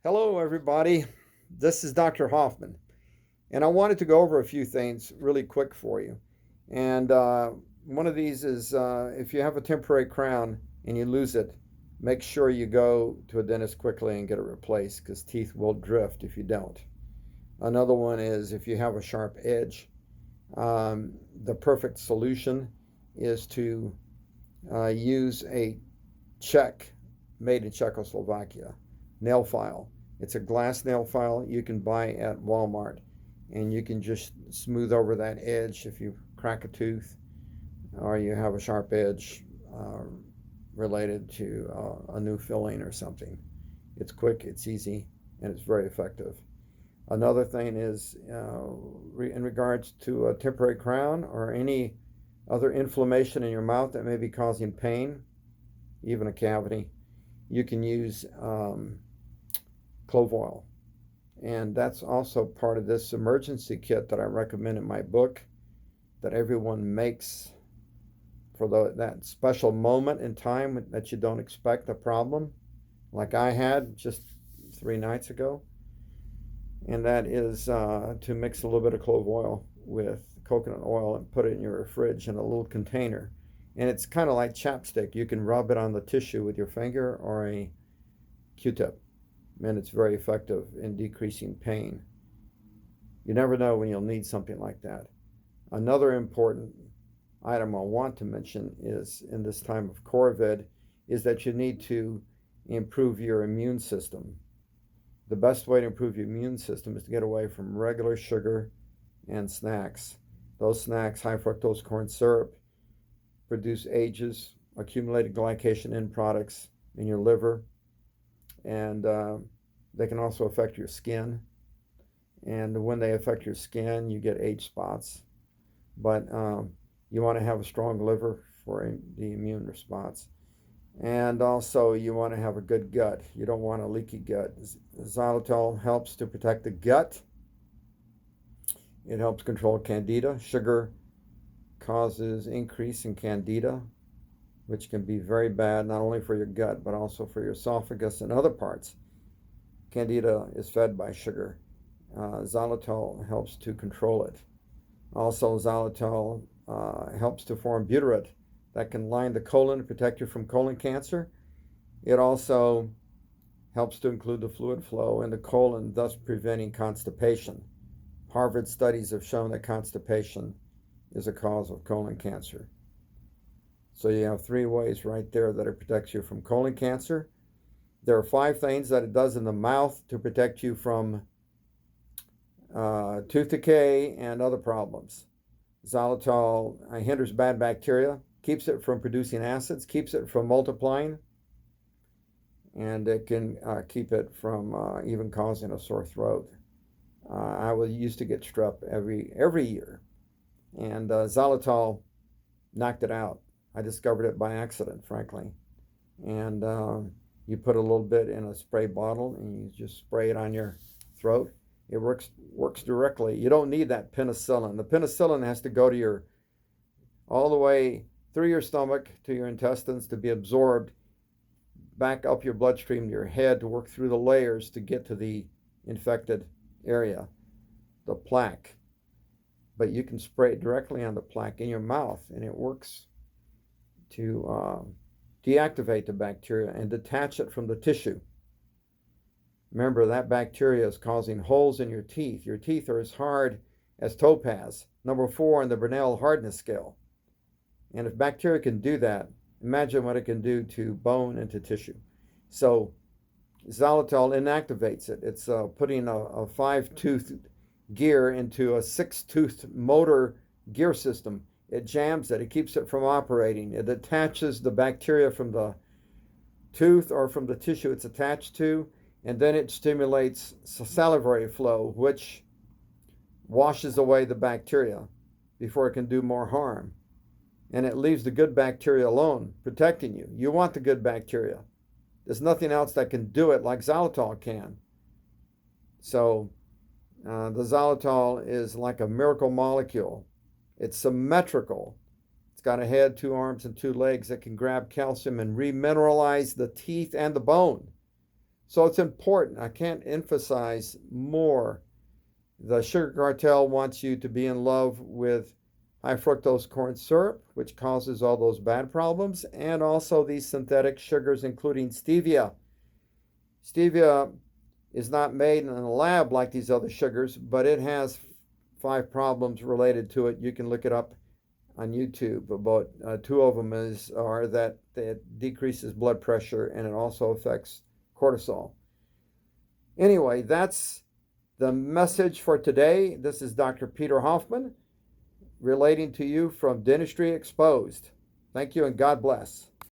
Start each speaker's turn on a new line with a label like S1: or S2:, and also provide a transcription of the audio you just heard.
S1: Hello, everybody. This is Dr. Hoffman, and I wanted to go over a few things really quick for you. And one of these is if you have a temporary crown and you lose it, make sure you go to a dentist quickly and get it replaced because teeth will drift if you don't. Another one is if you have a sharp edge, the perfect solution is to use a Czech, made in Czechoslovakia, nail file. It's a glass nail file you can buy at Walmart, and you can just smooth over that edge if you crack a tooth or you have a sharp edge related to a new filling or something. It's quick, it's easy, and it's very effective. Another thing is in regards to a temporary crown or any other inflammation in your mouth that may be causing pain, even a cavity, you can use clove oil. And that's also part of this emergency kit that I recommend in my book that everyone makes for that special moment in time that you don't expect a problem, like I had just 3 nights ago. And that is to mix a little bit of clove oil with coconut oil and put it in your fridge in a little container. And it's kind of like chapstick. You can rub it on the tissue with your finger or a Q-tip, and it's very effective in decreasing pain. You never know when you'll need something like that. Another important item I want to mention is in this time of COVID is that you need to improve your immune system. The best way to improve your immune system is to get away from regular sugar and snacks. Those snacks, high fructose corn syrup, produce ages, accumulated glycation end products in your liver, and they can also affect your skin. And when they affect your skin, you get age spots. But you want to have a strong liver for the immune response. And also, you want to have a good gut. You don't want a leaky gut. Xylitol helps to protect the gut. It helps control candida. Sugar causes increase in candida, which can be very bad, not only for your gut, but also for your esophagus and other parts. Candida is fed by sugar. Xylitol helps to control it. Also, xylitol helps to form butyrate that can line the colon to protect you from colon cancer. It also helps to include the fluid flow in the colon, thus preventing constipation. Harvard studies have shown that constipation is a cause of colon cancer. So you have 3 ways right there that it protects you from colon cancer. There are 5 things that it does in the mouth to protect you from tooth decay and other problems. Xylitol hinders bad bacteria, keeps it from producing acids, keeps it from multiplying, and it can keep it from even causing a sore throat. I used to get strep every year, and xylitol knocked it out. I discovered it by accident, frankly. And you put a little bit in a spray bottle and you just spray it on your throat. It works directly. You don't need that penicillin. The penicillin has to go to all the way through your stomach to your intestines to be absorbed back up your bloodstream to your head to work through the layers to get to the infected area, the plaque. But you can spray it directly on the plaque in your mouth, and it works to deactivate the bacteria and detach it from the tissue. Remember, that bacteria is causing holes in your teeth. Your teeth are as hard as topaz, number 4 on the Bernal hardness scale. And if bacteria can do that, imagine what it can do to bone and to tissue. So xylitol inactivates it. It's putting a 5-tooth gear into a 6-tooth motor gear system. It jams it. It keeps it from operating. It attaches the bacteria from the tooth or from the tissue it's attached to, and then it stimulates salivary flow, which washes away the bacteria before it can do more harm. And it leaves the good bacteria alone, protecting you. You want the good bacteria. There's nothing else that can do it like xylitol can. So the xylitol is like a miracle molecule. It's symmetrical. It's got a head, 2 arms, and 2 legs that can grab calcium and remineralize the teeth and the bone. So it's important. I can't emphasize more. The sugar cartel wants you to be in love with high fructose corn syrup, which causes all those bad problems, and also these synthetic sugars, including stevia. Stevia is not made in a lab like these other sugars, but it has 5 problems related to it. You can look it up on YouTube. About 2 of them are that it decreases blood pressure and it also affects cortisol. Anyway, that's the message for today. This is Dr. Peter Hoffman relating to you from Dentistry Exposed. Thank you and God bless.